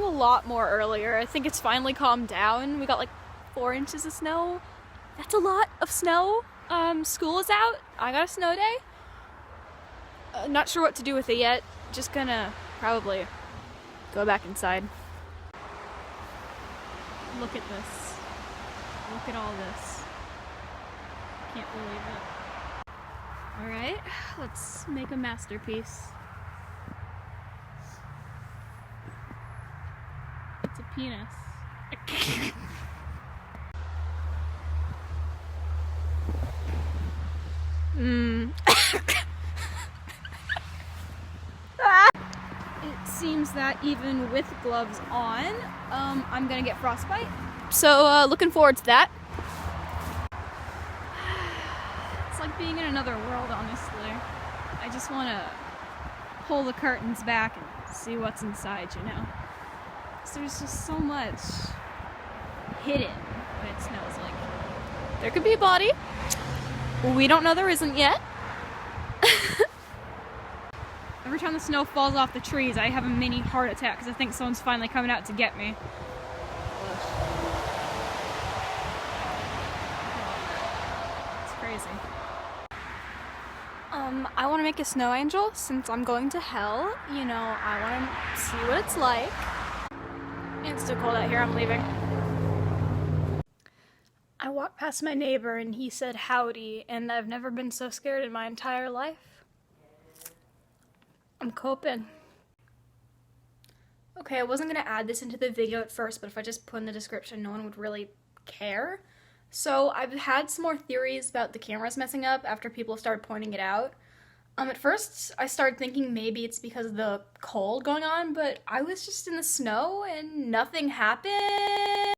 lot more earlier. I think it's finally calmed down. We got like 4 inches of snow. That's a lot of snow. School is out. I got a snow day. Not sure what to do with it yet. Just gonna probably go back inside. Look at this. Look at all this. Can't believe it. Alright, let's make a masterpiece. It's a penis. It seems that even with gloves on, I'm gonna get frostbite. So, looking forward to that. It's like being in another world, honestly. I just wanna pull the curtains back and see what's inside, you know? 'Cause there's just so much hidden when it snows. Like, there could be a body. We don't know there isn't yet. Every time the snow falls off the trees, I have a mini heart attack because I think someone's finally coming out to get me. It's crazy. I want to make a snow angel since I'm going to hell. You know, I want to see what it's like. It's too cold out here, I'm leaving. I walked past my neighbor and he said howdy, and I've never been so scared in my entire life. I'm coping. Okay, I wasn't gonna add this into the video at first, but if I just put in the description, no one would really care. So I've had some more theories about the cameras messing up after people started pointing it out. At first, I started thinking maybe it's because of the cold going on, but I was just in the snow and nothing happened.